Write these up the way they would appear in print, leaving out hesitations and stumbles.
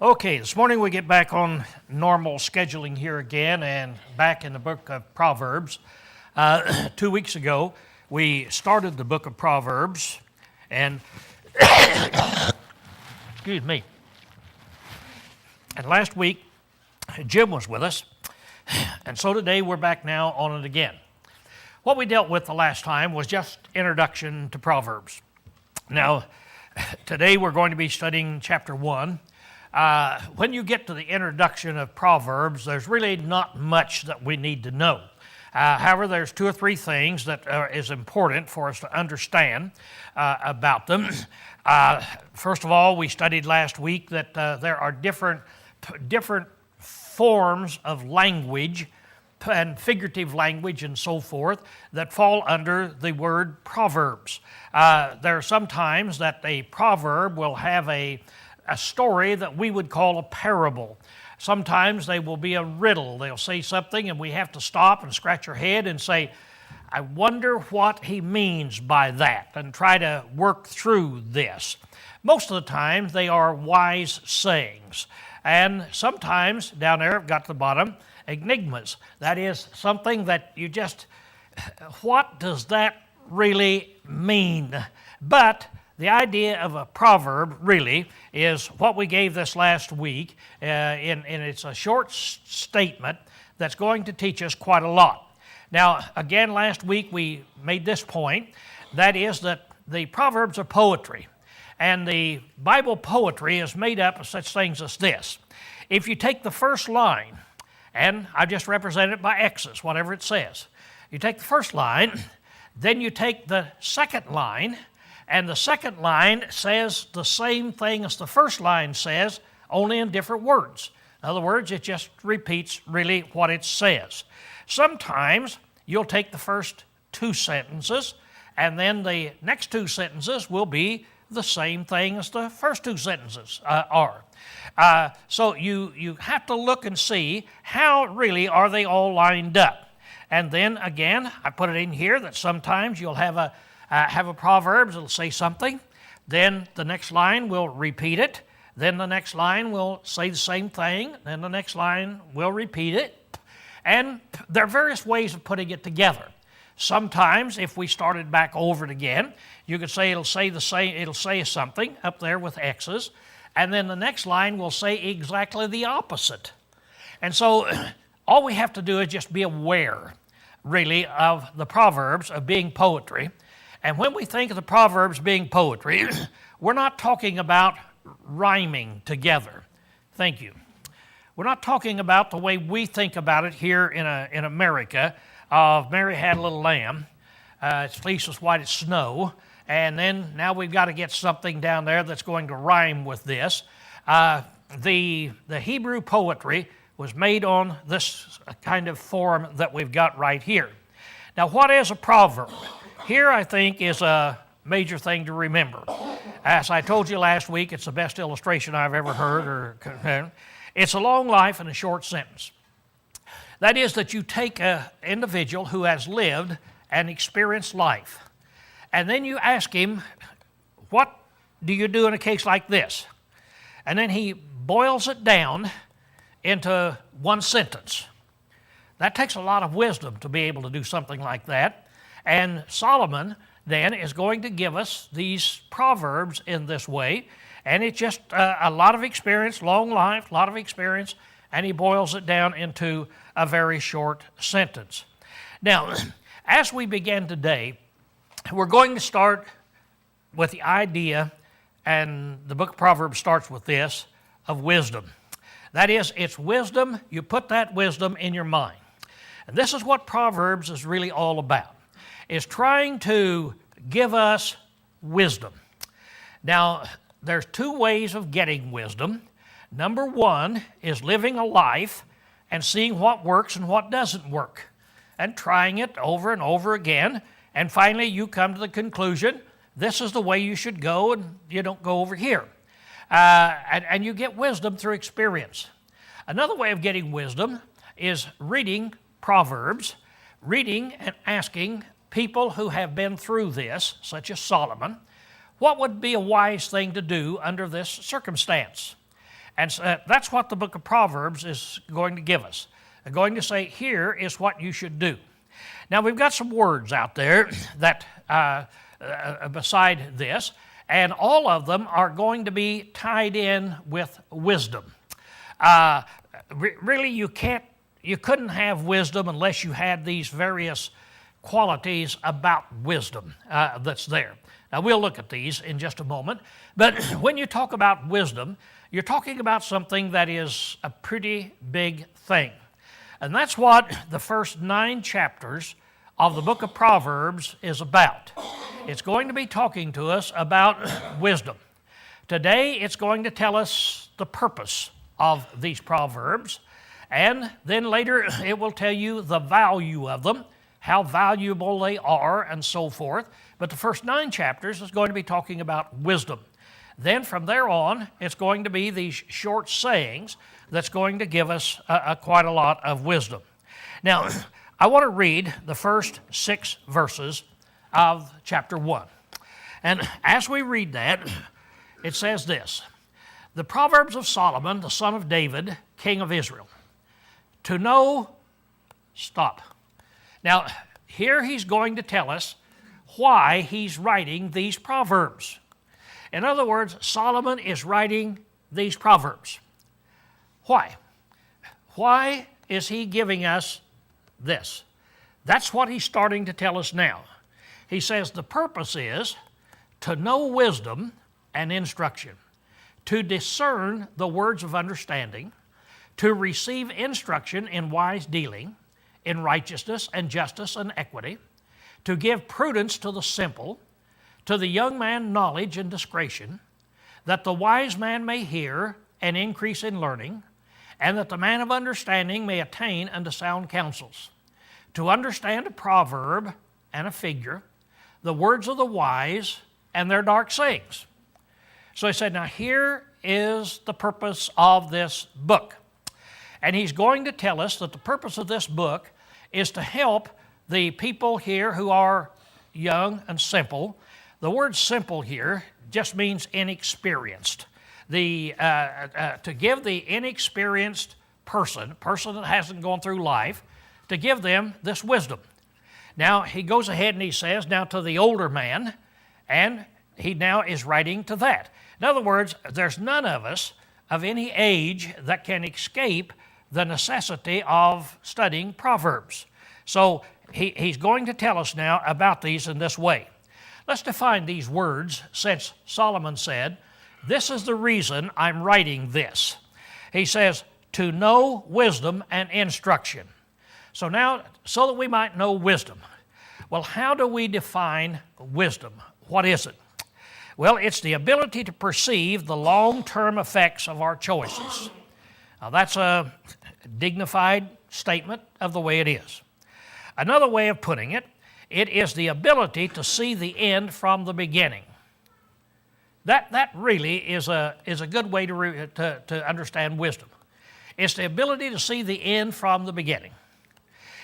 Okay, this morning we get back on normal scheduling here again and back in the book of Proverbs. 2 weeks ago, we started the book of Proverbs and, excuse me, and last week Jim was with us, and so today we're back now on it again. What we dealt with the last time was just introduction to Proverbs. Now, today we're going to be studying chapter 1. When you get to the introduction of Proverbs, there's really not much that we need to know. However, there's 2 or 3 things that is important for us to understand about them. First of all, we studied last week that there are different forms of language and figurative language and so forth that fall under the word Proverbs. There are some times that a proverb will have a story that we would call a parable. Sometimes they will be a riddle. They'll say something and we have to stop and scratch our head and say, I wonder what he means by that, and try to work through this. Most of the time they are wise sayings. And sometimes, down there, I've got to the bottom, enigmas. That is something that you just, what does that really mean? But the idea of a proverb really is what we gave this last week, and it's a short statement that's going to teach us quite a lot. Now, again, last week we made this point, that is that the Proverbs are poetry, and the Bible poetry is made up of such things as this. If you take the first line, and I just represent it by X's, whatever it says. You take the first line, then you take the second line, and the second line says the same thing as the first line says, only in different words. In other words, it just repeats really what it says. Sometimes you'll take the first 2 sentences, and then the next 2 sentences will be the same thing as the first 2 sentences are. So you have to look and see how really are they all lined up. And then again, I put it in here that sometimes you'll have a proverb that'll say something, then the next line will repeat it, then the next line will say the same thing, then the next line will repeat it. And there are various ways of putting it together. Sometimes, if we started back over it again, you could say it'll say something up there with X's, and then the next line will say exactly the opposite. And so all we have to do is just be aware, really, of the Proverbs of being poetry. And when we think of the Proverbs being poetry, we're not talking about rhyming together. Thank you. We're not talking about the way we think about it here in America, of Mary had a little lamb, its fleece was white as snow, and then now we've got to get something down there that's going to rhyme with this. The Hebrew poetry was made on this kind of form that we've got right here. Now, what is a proverb? Here, I think, is a major thing to remember. As I told you last week, it's the best illustration I've ever heard. It's a long life in a short sentence. That is that you take an individual who has lived and experienced life, and then you ask him, what do you do in a case like this? And then he boils it down into one sentence. That takes a lot of wisdom to be able to do something like that. And Solomon then is going to give us these proverbs in this way, and it's just a lot of experience, long life, a lot of experience, and he boils it down into a very short sentence. Now, as we begin today, we're going to start with the idea, and the book of Proverbs starts with this, of wisdom. That is, it's wisdom, you put that wisdom in your mind. And this is what Proverbs is really all about, is trying to give us wisdom. Now, there's 2 ways of getting wisdom. Number 1 is living a life and seeing what works and what doesn't work, and trying it over and over again, and finally you come to the conclusion, this is the way you should go, and you don't go over here. And you get wisdom through experience. Another way of getting wisdom is reading Proverbs, reading and asking people who have been through this, such as Solomon, what would be a wise thing to do under this circumstance? And so that's what the book of Proverbs is going to give us. They're going to say, here is what you should do. Now, we've got some words out there that beside this, and all of them are going to be tied in with wisdom. Really, you couldn't have wisdom unless you had these various qualities about wisdom that's there. Now, we'll look at these in just a moment, but when you talk about wisdom, you're talking about something that is a pretty big thing. And that's what the first 9 chapters of the book of Proverbs is about. It's going to be talking to us about wisdom. Today, it's going to tell us the purpose of these proverbs, and then later it will tell you the value of them, how valuable they are, and so forth. But the first 9 chapters is going to be talking about wisdom. Then from there on, it's going to be these short sayings that's going to give us quite a lot of wisdom. Now, I want to read the first 6 verses of chapter 1. And as we read that, it says this: the Proverbs of Solomon, the son of David, king of Israel. To know, stop. Now, here he's going to tell us why he's writing these proverbs. In other words, Solomon is writing these proverbs. Why? Why is he giving us this? That's what he's starting to tell us now. He says the purpose is to know wisdom and instruction, to discern the words of understanding, to receive instruction in wise dealing, in righteousness and justice and equity, to give prudence to the simple, to the young man knowledge and discretion, that the wise man may hear and increase in learning, and that the man of understanding may attain unto sound counsels, to understand a proverb and a figure, the words of the wise and their dark sayings. So he said, now here is the purpose of this book. And he's going to tell us that the purpose of this book is to help the people here who are young and simple. The word simple here just means inexperienced. To give the inexperienced person that hasn't gone through life, to give them this wisdom. Now, he goes ahead and he says, now to the older man, and he now is writing to that. In other words, there's none of us of any age that can escape the necessity of studying Proverbs. So he's going to tell us now about these in this way. Let's define these words, since Solomon said, this is the reason I'm writing this. He says, to know wisdom and instruction. So now, so that we might know wisdom. Well, how do we define wisdom? What is it? Well, it's the ability to perceive the long-term effects of our choices. Now, that's a dignified statement of the way it is. Another way of putting it, it is the ability to see the end from the beginning. That really is a good way to understand wisdom. It's the ability to see the end from the beginning.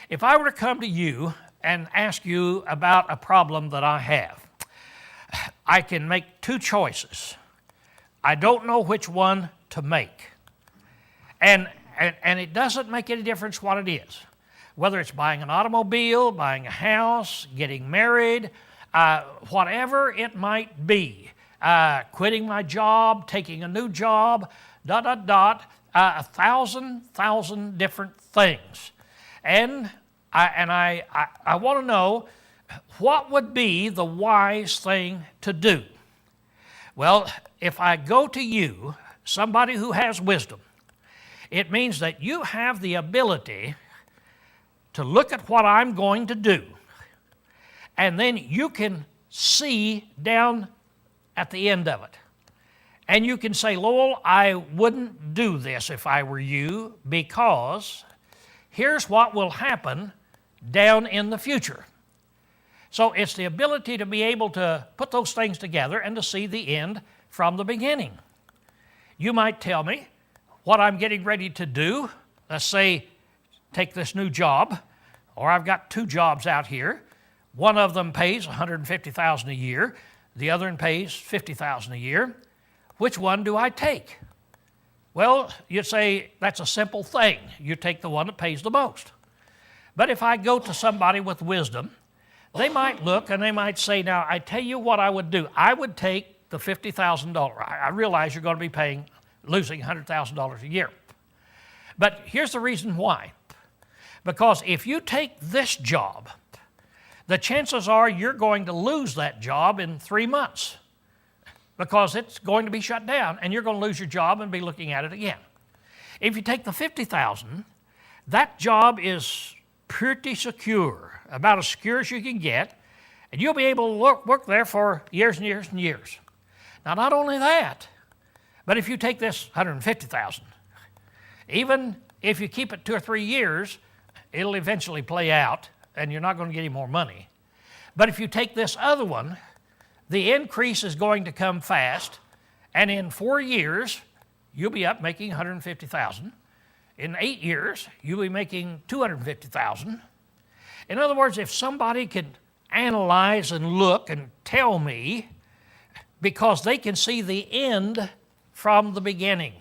If I were to come to you and ask you about a problem that I have, I can make 2 choices. I don't know which one to make. And it doesn't make any difference what it is. Whether it's buying an automobile, buying a house, getting married, whatever it might be, quitting my job, taking a new job, 1,000 different things. And I want to know, what would be the wise thing to do? Well, if I go to you, somebody who has wisdom, it means that you have the ability to look at what I'm going to do, and then you can see down at the end of it. And you can say, Lowell, I wouldn't do this if I were you, because here's what will happen down in the future. So it's the ability to be able to put those things together and to see the end from the beginning. You might tell me what I'm getting ready to do. Let's say, take this new job, or I've got 2 jobs out here. One of them pays $150,000 a year. The other one pays $50,000 a year. Which one do I take? Well, you'd say that's a simple thing. You take the one that pays the most. But if I go to somebody with wisdom, they might look and they might say, now, I tell you what I would do. I would take the $50,000. I realize you're going to be losing $100,000 a year. But here's the reason why. Because if you take this job, the chances are you're going to lose that job in 3 months because it's going to be shut down and you're going to lose your job and be looking at it again. If you take the $50,000, that job is pretty secure, about as secure as you can get, and you'll be able to work there for years and years and years. Now, not only that, but if you take this $150,000, even if you keep it 2 or 3 years, it'll eventually play out, and you're not going to get any more money. But if you take this other one, the increase is going to come fast, and in 4 years, you'll be up making $150,000. In 8 years, you'll be making $250,000. In other words, if somebody could analyze and look and tell me, because they can see the end from the beginning.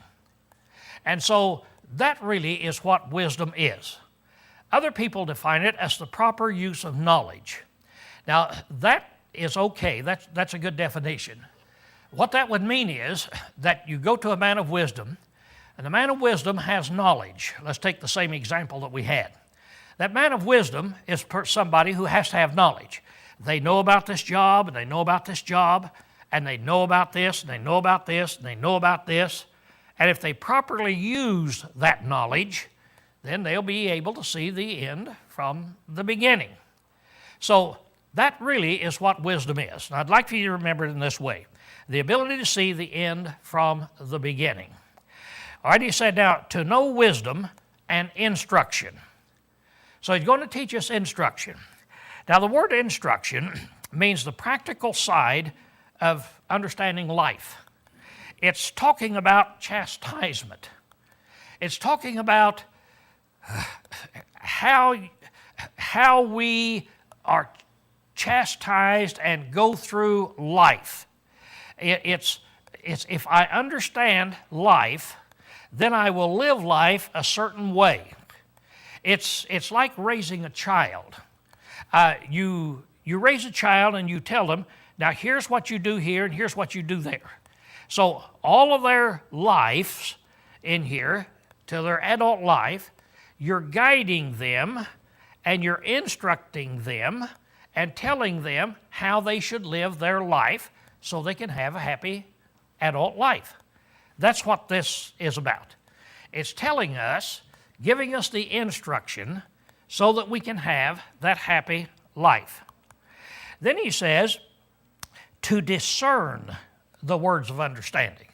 And so that really is what wisdom is. Other people define it as the proper use of knowledge. Now, that is okay. That's a good definition. What that would mean is that you go to a man of wisdom, and the man of wisdom has knowledge. Let's take the same example that we had. That man of wisdom is somebody who has to have knowledge. They know about this job, and they know about this job, and they know about this, and they know about this, and they know about this. And if they properly use that knowledge, then they'll be able to see the end from the beginning. So that really is what wisdom is. And I'd like for you to remember it in this way. The ability to see the end from the beginning. All right, he said now, to know wisdom and instruction. So he's going to teach us instruction. Now the word instruction means the practical side of understanding life. It's talking about chastisement. It's talking about how we are chastised and go through life. It's if I understand life, then I will live life a certain way. It's like raising a child. You raise a child and you tell them, now here's what you do here and here's what you do there. So all of their lives in here, to their adult life, you're guiding them and you're instructing them and telling them how they should live their life so they can have a happy adult life. That's what this is about. It's telling us, giving us the instruction so that we can have that happy life. Then he says, to discern the words of understanding.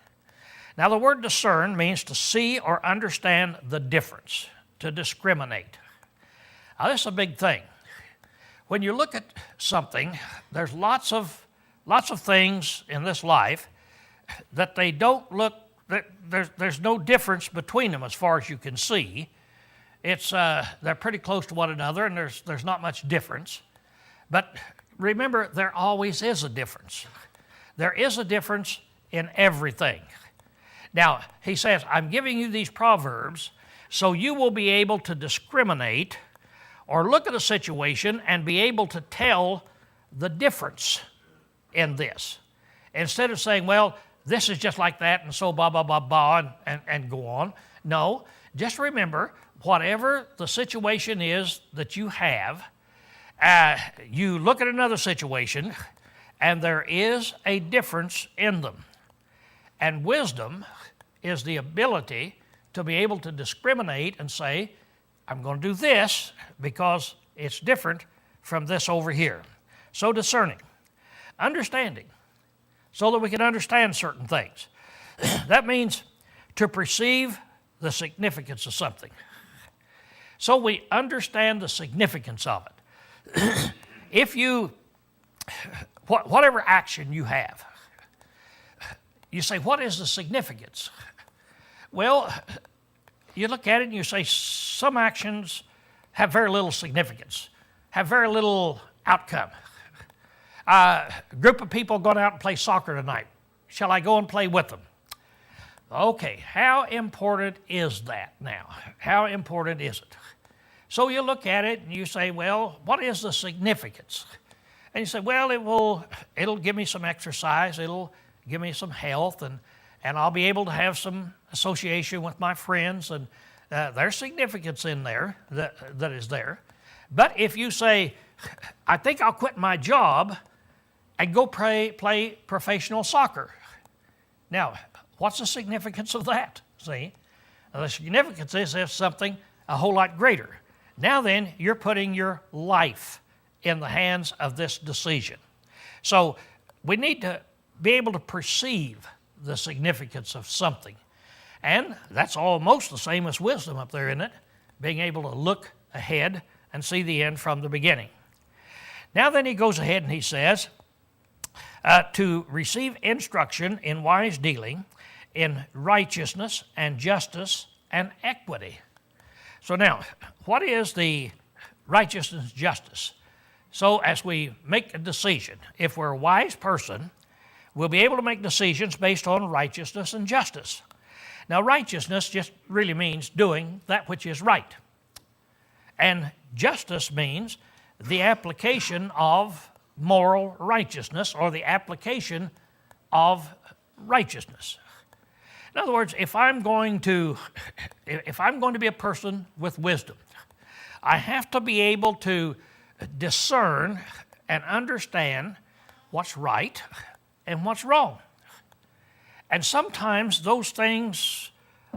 Now the word discern means to see or understand the difference, to discriminate. Now this is a big thing. When you look at something, there's lots of things in this life that they don't look, there's no difference between them as far as you can see. They're pretty close to one another and there's not much difference. But remember, there always is a difference. There is a difference in everything. Now, he says, I'm giving you these proverbs so you will be able to discriminate or look at a situation and be able to tell the difference in this. Instead of saying, well, this is just like that and so blah, blah, blah, blah, and go on. No, just remember, whatever the situation is that you have, you look at another situation and there is a difference in them. And wisdom is the ability to be able to discriminate and say, I'm going to do this because it's different from this over here. So discerning. Understanding, so that we can understand certain things. That means to perceive the significance of something. So we understand the significance of it. If you, whatever action you have, you say, what is the significance? Well, you look at it and you say, some actions have very little significance, have very little outcome. A group of people going out and play soccer tonight. Shall I go and play with them? Okay, how important is that now? How important is it? So you look at it and you say, well, what is the significance? And you say, well, it'll give me some exercise, it'll give me some health, and I'll be able to have some association with my friends, and there's significance in there that is there. But if you say, I think I'll quit my job and go play professional soccer. Now, what's the significance of that? See? Now, the significance is there's something a whole lot greater. Now then, you're putting your life in the hands of this decision. So we need to be able to perceive the significance of something. And that's almost the same as wisdom up there, isn't it? Being able to look ahead and see the end from the beginning. Now then he goes ahead and he says, to receive instruction in wise dealing, in righteousness and justice and equity. So now, what is the righteousness and justice? So as we make a decision, if we're a wise person, we'll be able to make decisions based on righteousness and justice. Now, righteousness just really means doing that which is right. And justice means the application of moral righteousness, or the application of righteousness. In other words, if I'm going to be a person with wisdom, I have to be able to discern and understand what's right and what's wrong. And sometimes those things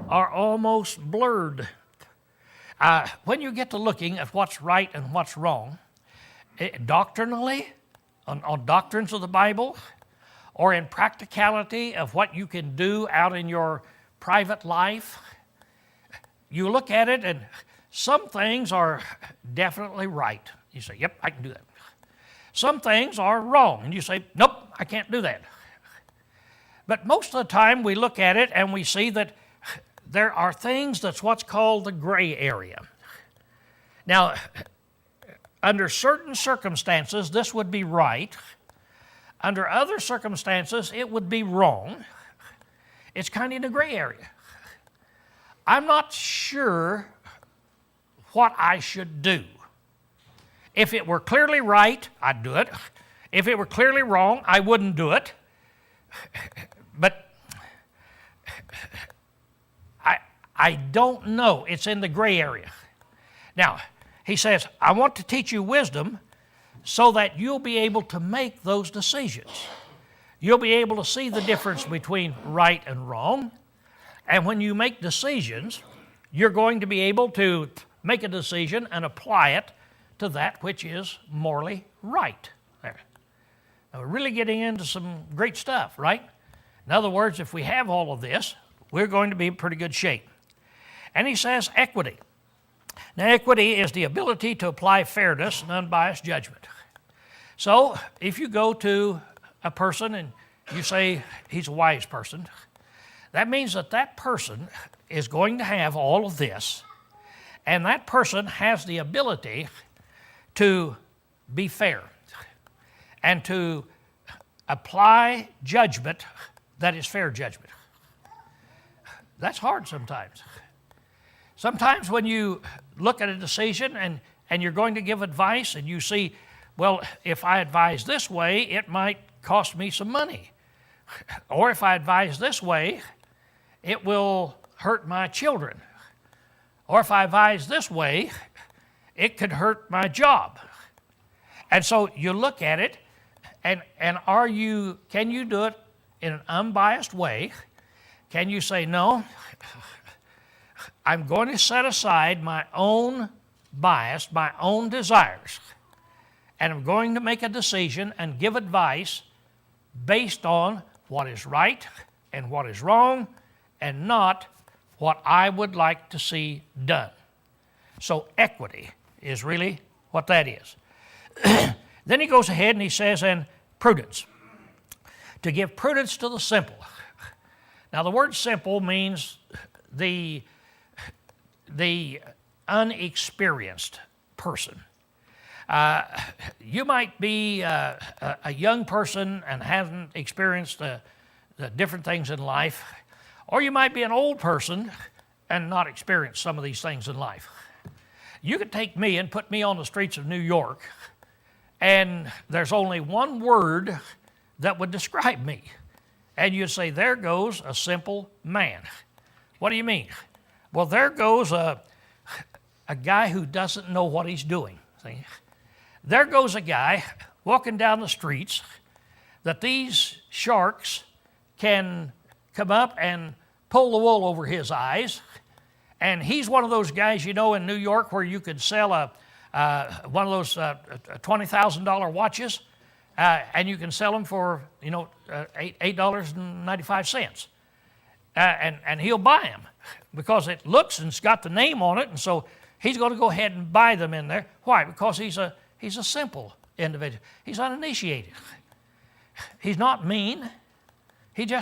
are almost blurred. When you get to looking at what's right and what's wrong, doctrinally, on doctrines of the Bible, or in practicality of what you can do out in your private life, you look at it and some things are definitely right. You say, yep, I can do that. Some things are wrong, and you say, nope, I can't do that. But most of the time we look at it and we see that there are things that's what's called the gray area. Now, under certain circumstances, this would be right. Under other circumstances, it would be wrong. It's kind of in the gray area. I'm not sure what I should do. If it were clearly right, I'd do it. If it were clearly wrong, I wouldn't do it. But I don't know. It's in the gray area. Now, he says, I want to teach you wisdom so that you'll be able to make those decisions. You'll be able to see the difference between right and wrong. And when you make decisions, you're going to be able to make a decision and apply it to that which is morally right. There. Now, we're really getting into some great stuff, right? In other words, if we have all of this, we're going to be in pretty good shape. And he says equity. Now, equity is the ability to apply fairness and unbiased judgment. So, if you go to a person and you say he's a wise person, that means that that person is going to have all of this, and that person has the ability to be fair and to apply judgment that is fair judgment. That's hard sometimes. Sometimes when you look at a decision and you're going to give advice and you see, well, if I advise this way, it might cost me some money. Or if I advise this way, it will hurt my children. Or if I advise this way, it could hurt my job. And so you look at it, and can you do it in an unbiased way? Can you say, no, I'm going to set aside my own bias, my own desires, and I'm going to make a decision and give advice based on what is right and what is wrong, and not what I would like to see done. So equity is really what that is. Then he goes ahead and he says, and prudence. To give prudence to the simple. Now the word simple means the unexperienced person. You might be a young person and haven't experienced the different things in life, or you might be an old person and not experience some of these things in life. You could take me and put me on the streets of New York, and there's only one word that would describe me. And you'd say, there goes a simple man. What do you mean? Well, there goes a guy who doesn't know what he's doing. See? There goes a guy walking down the streets that these sharks can come up and pull the wool over his eyes. And he's one of those guys, you know, in New York where you could sell one of those $20,000 watches, and you can sell them for, you know, $8.95. And he'll buy them because it looks and it's got the name on it, and so he's going to go ahead and buy them in there. Why? Because he's a simple individual. He's uninitiated. He's not mean. He's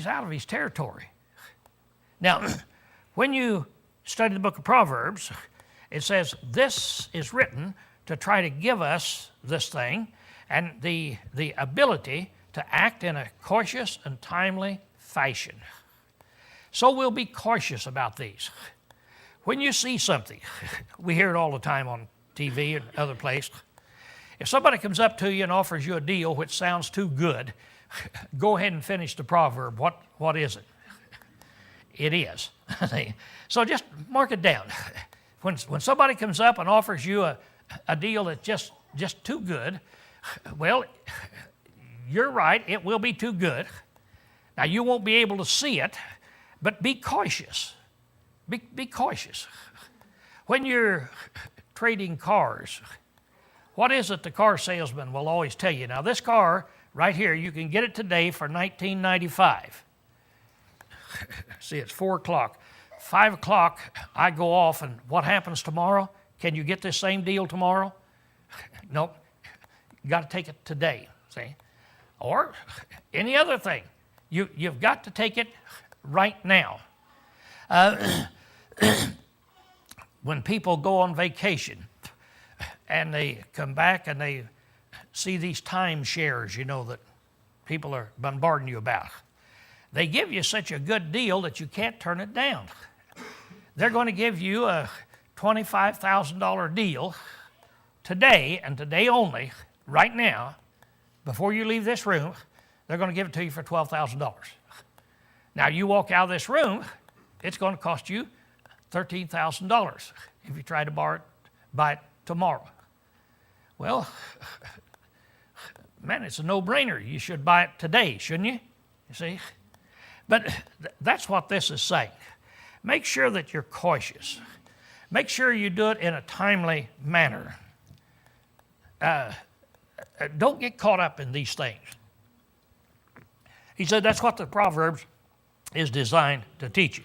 out of his territory. Now, when you study the book of Proverbs, it says this is written to try to give us this thing and the ability to act in a cautious and timely fashion. So we'll be cautious about these. When you see something, we hear it all the time on TV and other places. If somebody comes up to you and offers you a deal which sounds too good, go ahead and finish the proverb. What is it? It is. So just mark it down. When somebody comes up and offers you a deal that's just too good, well, you're right, it will be too good. Now, you won't be able to see it, but be cautious. Be cautious. When you're trading cars, what is it the car salesman will always tell you? Now, this car right here, you can get it today for $19.95. See, it's 4 o'clock. 5 o'clock, I go off, and what happens tomorrow? Can you get this same deal tomorrow? Nope. You got to take it today, see? Or any other thing. You've got to take it right now. When people go on vacation and they come back and they see these timeshares, you know, that people are bombarding you about, they give you such a good deal that you can't turn it down. They're going to give you a $25,000 deal today, and today only, right now, before you leave this room. They're going to give it to you for $12,000. Now, you walk out of this room, it's going to cost you $13,000 if you try to buy it tomorrow. Well, man, it's a no-brainer. You should buy it today, shouldn't you? You see? But that's what this is saying. Make sure that you're cautious. Make sure you do it in a timely manner. Don't get caught up in these things. He said that's what the Proverbs is designed to teach you.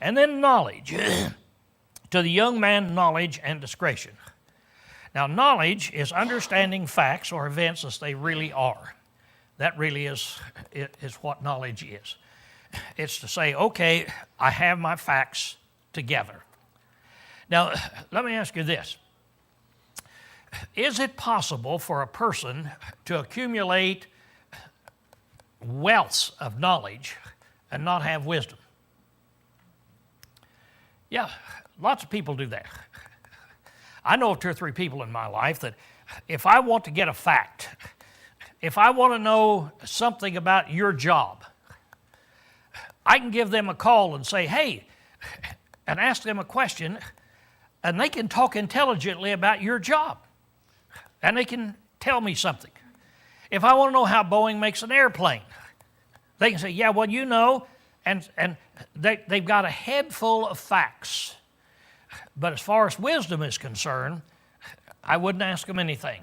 And then knowledge. To the young man, knowledge and discretion. Now, knowledge is understanding facts or events as they really are. That really is what knowledge is. It's to say, okay, I have my facts together. Now, let me ask you this. Is it possible for a person to accumulate wealth of knowledge and not have wisdom? Yeah, lots of people do that. I know of 2 or 3 people in my life that if I want to get a fact, if I want to know something about your job, I can give them a call and say, hey, and ask them a question, and they can talk intelligently about your job, and they can tell me something. If I want to know how Boeing makes an airplane, they can say, yeah, well, you know, and they've got a head full of facts. But as far as wisdom is concerned, I wouldn't ask them anything.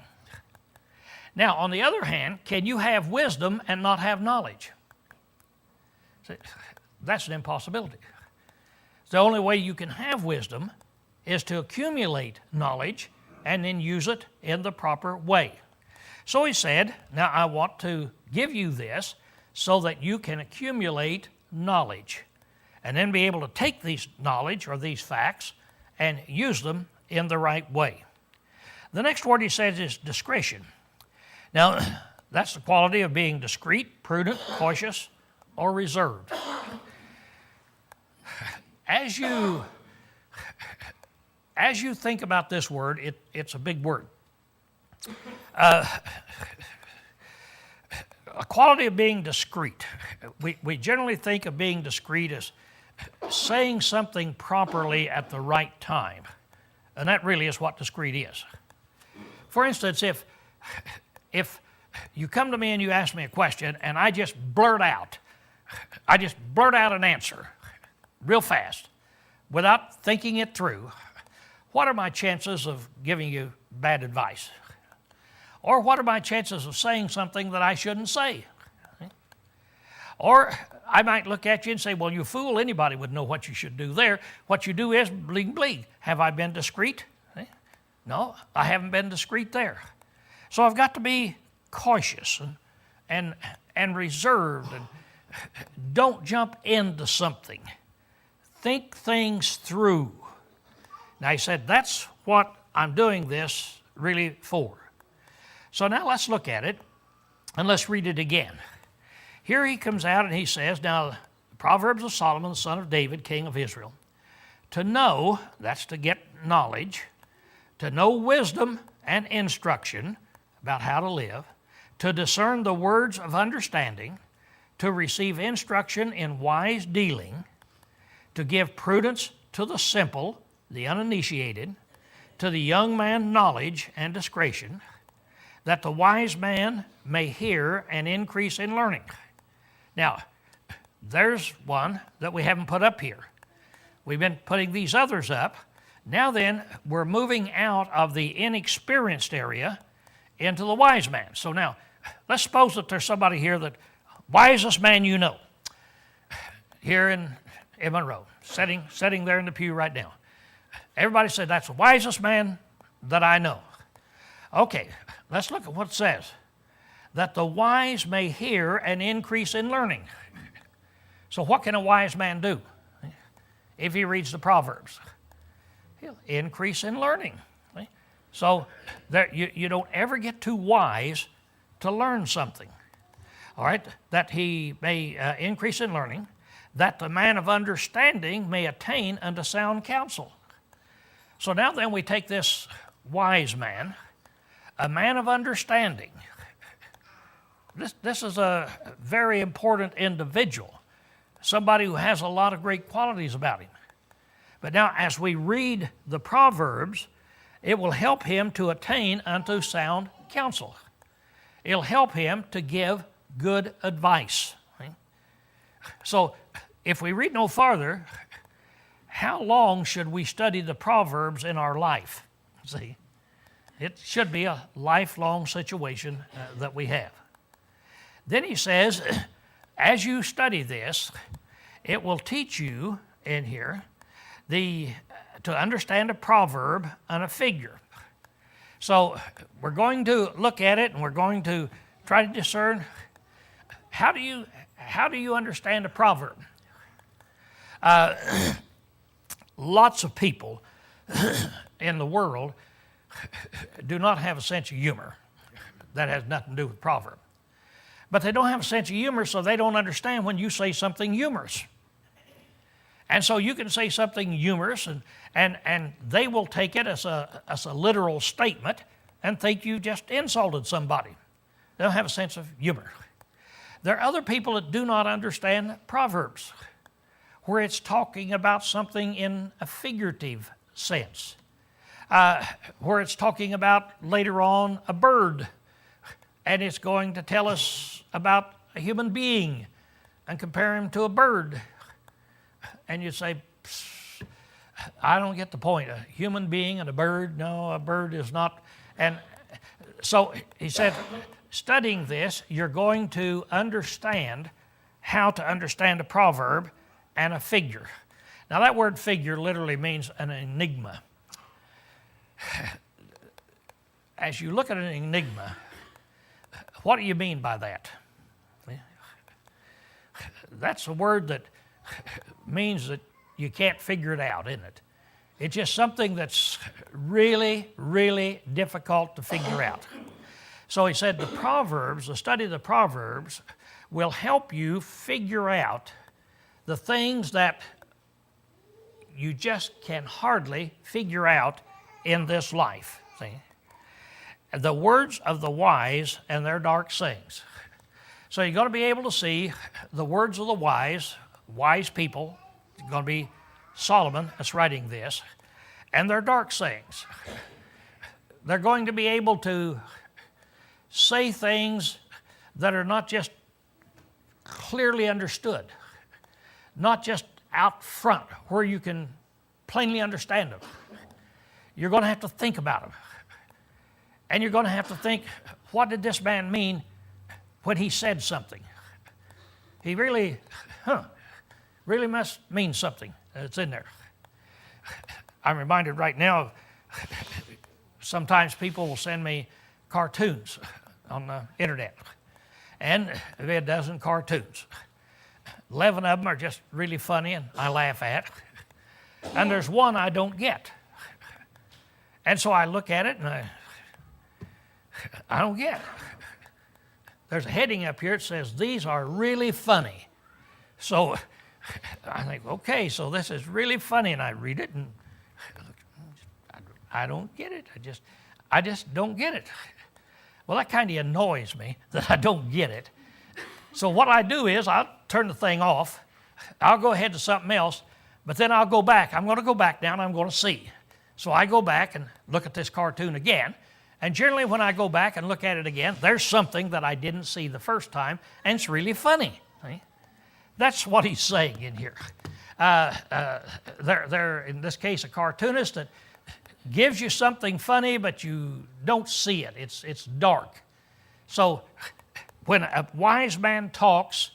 Now, on the other hand, can you have wisdom and not have knowledge? See, that's an impossibility. The only way you can have wisdom is to accumulate knowledge and then use it in the proper way. So he said, now I want to give you this so that you can accumulate knowledge and then be able to take these knowledge or these facts and use them in the right way. The next word he says is discretion. Now, that's the quality of being discreet, prudent, cautious, or reserved. As you think about this word, it's a big word. A quality of being discreet. We generally think of being discreet as saying something properly at the right time. And that really is what discreet is. For instance, if you come to me and you ask me a question and I just blurt out an answer real fast without thinking it through, what are my chances of giving you bad advice? Or what are my chances of saying something that I shouldn't say? Or I might look at you and say, well, you fool, anybody would know what you should do there. What you do is bling, bling. Have I been discreet? No, I haven't been discreet there. So I've got to be cautious and reserved, and don't jump into something. Think things through. Now he said, that's what I'm doing this really for. So now let's look at it and let's read it again. Here he comes out and he says, now, the Proverbs of Solomon, the son of David, king of Israel, to know, that's to get knowledge, to know wisdom and instruction about how to live, to discern the words of understanding, to receive instruction in wise dealing, to give prudence to the simple, the uninitiated, to the young man knowledge and discretion, that the wise man may hear and increase in learning. Now, there's one that we haven't put up here. We've been putting these others up. Now then, we're moving out of the inexperienced area into the wise man. So now, let's suppose that there's somebody here that, wisest man you know, here in Monroe, sitting there in the pew right now. Everybody said, that's the wisest man that I know. Okay, let's look at what it says. That the wise may hear and increase in learning. So what can a wise man do if he reads the Proverbs? He'll increase in learning. So there, you don't ever get too wise to learn something. All right, that he may increase in learning, that the man of understanding may attain unto sound counsel. So now then we take this wise man, a man of understanding. This is a very important individual, somebody who has a lot of great qualities about him. But now as we read the Proverbs, it will help him to attain unto sound counsel. It'll help him to give good advice. So if we read no farther, how long should we study the Proverbs in our life? See, it should be a lifelong situation that we have. Then he says, as you study this, it will teach you in here to understand a proverb and a figure. So we're going to look at it and we're going to try to discern how do you understand a proverb? Lots of people in the world do not have a sense of humor. That has nothing to do with proverb. But they don't have a sense of humor, so they don't understand when you say something humorous. And so you can say something humorous, and they will take it as a literal statement and think you just insulted somebody. They don't have a sense of humor. There are other people that do not understand Proverbs, where it's talking about something in a figurative sense, where it's talking about later on a bird, and it's going to tell us about a human being and compare him to a bird. And you say, I don't get the point. A human being and a bird? No, a bird is not. And so he said, studying this, you're going to understand how to understand a proverb and a figure. Now that word figure literally means an enigma. As you look at an enigma, what do you mean by that? That's a word that means that you can't figure it out, isn't it? It's just something that's really, really difficult to figure out. So he said the Proverbs, the study of the Proverbs, will help you figure out the things that you just can hardly figure out in this life. See? The words of the wise and their dark sayings. So you're going to be able to see the words of the wise people. It's going to be Solomon that's writing this, and their dark sayings. They're going to be able to say things that are not just clearly understood, not just out front where you can plainly understand them. You're going to have to think about them. And you're going to have to think, what did this man mean when he said something? He really must mean something that's in there. I'm reminded right now, sometimes people will send me cartoons on the internet, and maybe a dozen cartoons. 11 of them are just really funny and I laugh at, and there's one I don't get. And so I look at it and I don't get it. There's a heading up here that says, these are really funny. So I think, okay, so this is really funny, and I read it and I don't get it. I just don't get it. Well, that kind of annoys me that I don't get it. So what I do is I'll turn the thing off. I'll go ahead to something else, but then I'll go back. I'm going to go back down. I'm going to see. So I go back and look at this cartoon again. And generally when I go back and look at it again, there's something that I didn't see the first time, and it's really funny. See? That's what he's saying in here. They're, in this case, a cartoonist that gives you something funny, but you don't see it. It's dark. So when a wise man talks,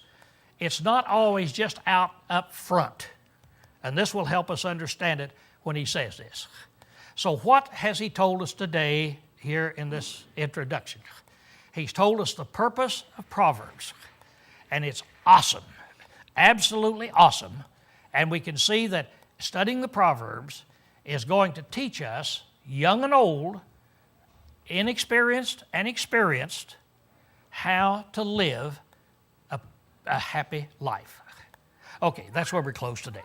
it's not always just out up front. And this will help us understand it when he says this. So what has he told us today here in this introduction? He's told us the purpose of Proverbs. And it's awesome, absolutely awesome. And we can see that studying the Proverbs is going to teach us, young and old, inexperienced and experienced, how to live a happy life. Okay, that's where we close today.